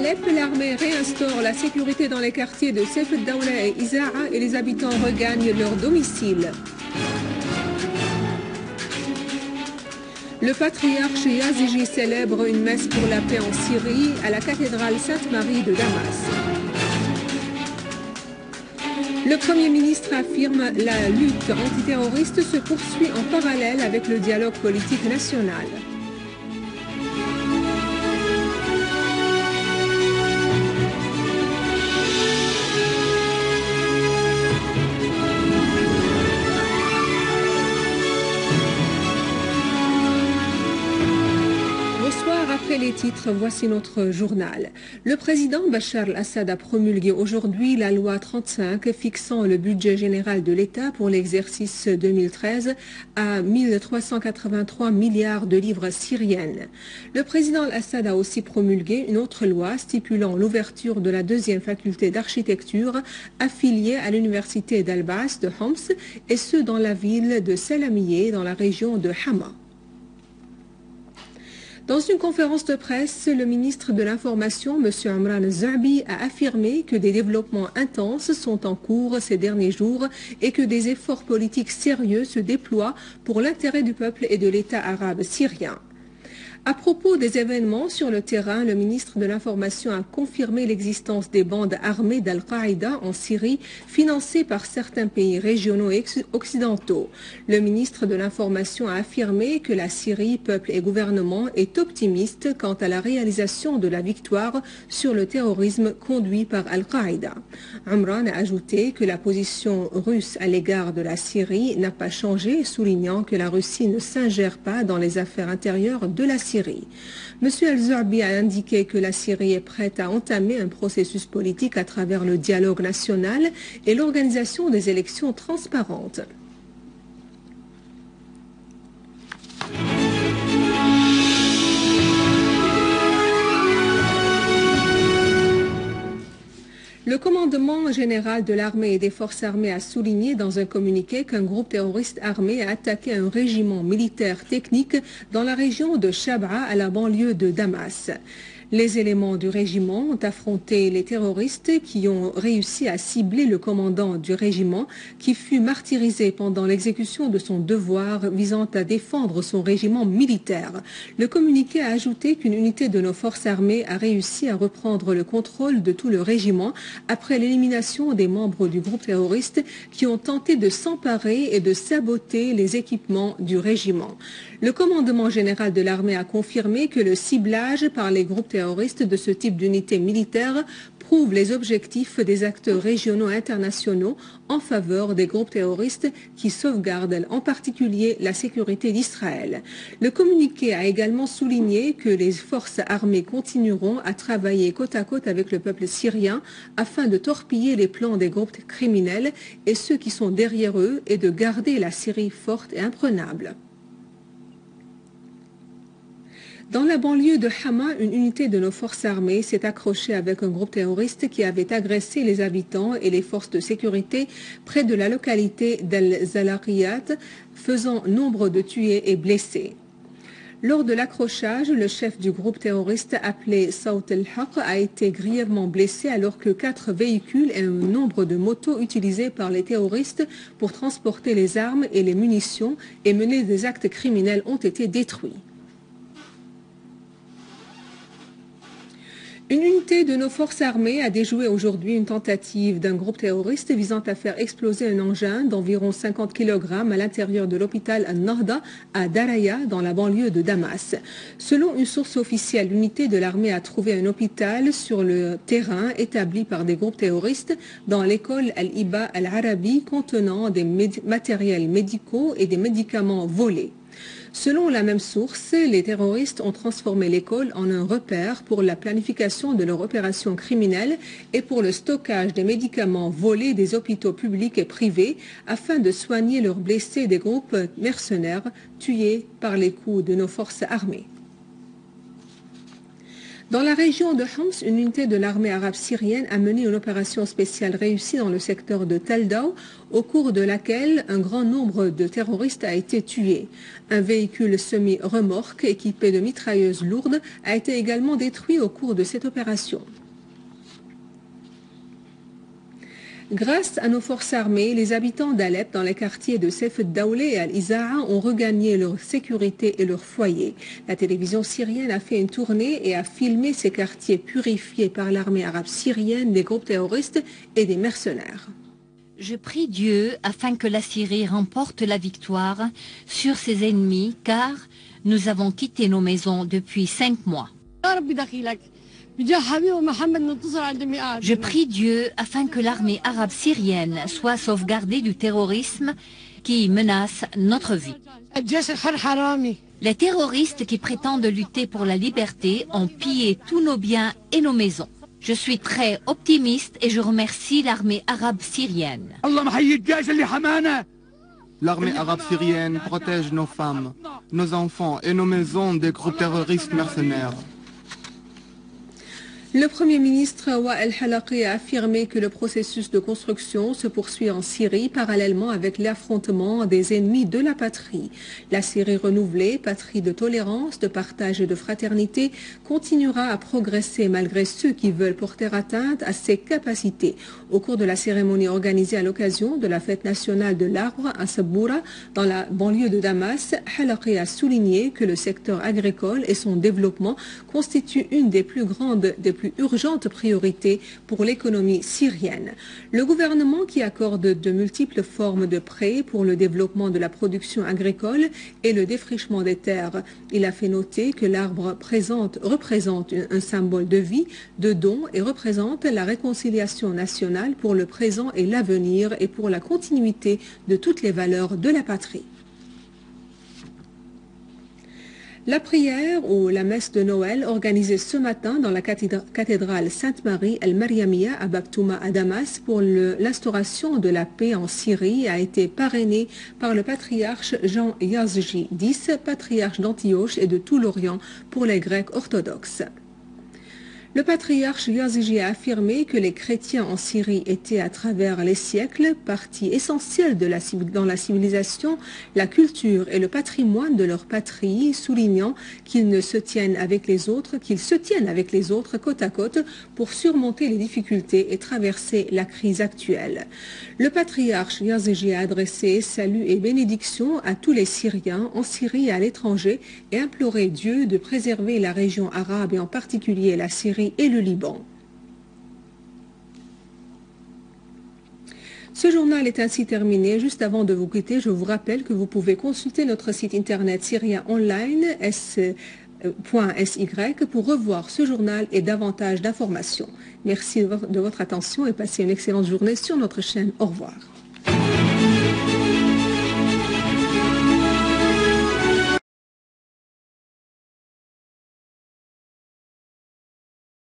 Alep, l'armée réinstaure la sécurité dans les quartiers de Saif el-Dawla et Iza'a et les habitants regagnent leur domicile. Le patriarche Yazigi célèbre une messe pour la paix en Syrie à la cathédrale Sainte-Marie de Damas. Le Premier ministre affirme la lutte antiterroriste se poursuit en parallèle avec le dialogue politique national. Après les titres, voici notre journal. Le président Bachar al-Assad a promulgué aujourd'hui la loi 35 fixant le budget général de l'État pour l'exercice 2013 à 1383 milliards de livres syriennes. Le président al-Assad a aussi promulgué une autre loi stipulant l'ouverture de la deuxième faculté d'architecture affiliée à l'université d'Al-Bas de Homs et ce dans la ville de Salamiyeh dans la région de Hama. Dans une conférence de presse, le ministre de l'Information, M. Amran Za'bi, a affirmé que des développements intenses sont en cours ces derniers jours et que des efforts politiques sérieux se déploient pour l'intérêt du peuple et de l'État arabe syrien. À propos des événements sur le terrain, le ministre de l'Information a confirmé l'existence des bandes armées d'Al-Qaïda en Syrie, financées par certains pays régionaux et occidentaux. Le ministre de l'Information a affirmé que la Syrie, peuple et gouvernement, est optimiste quant à la réalisation de la victoire sur le terrorisme conduit par Al-Qaïda. Amran a ajouté que la position russe à l'égard de la Syrie n'a pas changé, soulignant que la Russie ne s'ingère pas dans les affaires intérieures de la Syrie. M. al-Za'bi a indiqué que la Syrie est prête à entamer un processus politique à travers le dialogue national et l'organisation des élections transparentes. Le commandement général de l'armée et des forces armées a souligné dans un communiqué qu'un groupe terroriste armé a attaqué un régiment militaire technique dans la région de Shab'a à la banlieue de Damas. Les éléments du régiment ont affronté les terroristes qui ont réussi à cibler le commandant du régiment qui fut martyrisé pendant l'exécution de son devoir visant à défendre son régiment militaire. Le communiqué a ajouté qu'une unité de nos forces armées a réussi à reprendre le contrôle de tout le régiment après l'élimination des membres du groupe terroriste qui ont tenté de s'emparer et de saboter les équipements du régiment. Le commandement général de l'armée a confirmé que le ciblage par les groupes terroristes de ce type d'unité militaire prouve les objectifs des acteurs régionaux et internationaux en faveur des groupes terroristes qui sauvegardent en particulier la sécurité d'Israël. Le communiqué a également souligné que les forces armées continueront à travailler côte à côte avec le peuple syrien afin de torpiller les plans des groupes criminels et ceux qui sont derrière eux et de garder la Syrie forte et imprenable. Dans la banlieue de Hama, une unité de nos forces armées s'est accrochée avec un groupe terroriste qui avait agressé les habitants et les forces de sécurité près de la localité d'Al-Zalariyat, faisant nombre de tués et blessés. Lors de l'accrochage, le chef du groupe terroriste appelé Saut el-Haq a été grièvement blessé alors que 4 véhicules et un nombre de motos utilisés par les terroristes pour transporter les armes et les munitions et mener des actes criminels ont été détruits. Une unité de nos forces armées a déjoué aujourd'hui une tentative d'un groupe terroriste visant à faire exploser un engin d'environ 50 kg à l'intérieur de l'hôpital Al-Nahda à Daraya, dans la banlieue de Damas. Selon une source officielle, l'unité de l'armée a trouvé un hôpital sur le terrain établi par des groupes terroristes dans l'école Al-Iba Al-Arabi contenant des matériels médicaux et des médicaments volés. Selon la même source, les terroristes ont transformé l'école en un repère pour la planification de leur opération criminelle et pour le stockage des médicaments volés des hôpitaux publics et privés afin de soigner leurs blessés des groupes mercenaires tués par les coups de nos forces armées. Dans la région de Homs, une unité de l'armée arabe syrienne a mené une opération spéciale réussie dans le secteur de Tel Daw, au cours de laquelle un grand nombre de terroristes a été tué. Un véhicule semi-remorque équipé de mitrailleuses lourdes a été également détruit au cours de cette opération. Grâce à nos forces armées, les habitants d'Alep dans les quartiers de Saif el-Dawle et Al-Iza'a ont regagné leur sécurité et leur foyer. La télévision syrienne a fait une tournée et a filmé ces quartiers purifiés par l'armée arabe syrienne, des groupes terroristes et des mercenaires. Je prie Dieu afin que la Syrie remporte la victoire sur ses ennemis, car nous avons quitté nos maisons depuis 5 mois. Je prie Dieu afin que l'armée arabe syrienne soit sauvegardée du terrorisme qui menace notre vie. Les terroristes qui prétendent lutter pour la liberté ont pillé tous nos biens et nos maisons. Je suis très optimiste et je remercie l'armée arabe syrienne. L'armée arabe syrienne protège nos femmes, nos enfants et nos maisons des groupes terroristes mercenaires. Le Premier ministre Wael Halaqi a affirmé que le processus de construction se poursuit en Syrie parallèlement avec l'affrontement des ennemis de la patrie. La Syrie renouvelée, patrie de tolérance, de partage et de fraternité, continuera à progresser malgré ceux qui veulent porter atteinte à ses capacités. Au cours de la cérémonie organisée à l'occasion de la fête nationale de l'arbre à Sabboura, dans la banlieue de Damas, Halaqi a souligné que le secteur agricole et son développement constituent une des plus urgentes priorités pour l'économie syrienne. Le gouvernement qui accorde de multiples formes de prêts pour le développement de la production agricole et le défrichement des terres. Il a fait noter que l'arbre représente un symbole de vie, de don et représente la réconciliation nationale pour le présent et l'avenir et pour la continuité de toutes les valeurs de la patrie. La prière ou la messe de Noël organisée ce matin dans la cathédrale Sainte-Marie El-Mariamia à Baktouma à Damas pour l'instauration de la paix en Syrie a été parrainée par le patriarche Jean Yazgi X, patriarche d'Antioche et de tout l'Orient pour les Grecs orthodoxes. Le patriarche Yazigi a affirmé que les chrétiens en Syrie étaient à travers les siècles partie essentielle dans la civilisation, la culture et le patrimoine de leur patrie, soulignant qu'ils se tiennent avec les autres côte à côte pour surmonter les difficultés et traverser la crise actuelle. Le patriarche Yazigi a adressé salut et bénédiction à tous les Syriens en Syrie et à l'étranger et imploré Dieu de préserver la région arabe et en particulier la Syrie et le Liban. Ce journal est ainsi terminé. Juste avant de vous quitter, je vous rappelle que vous pouvez consulter notre site internet syriaonline.sy pour revoir ce journal et davantage d'informations. Merci de votre attention et passez une excellente journée sur notre chaîne. Au revoir.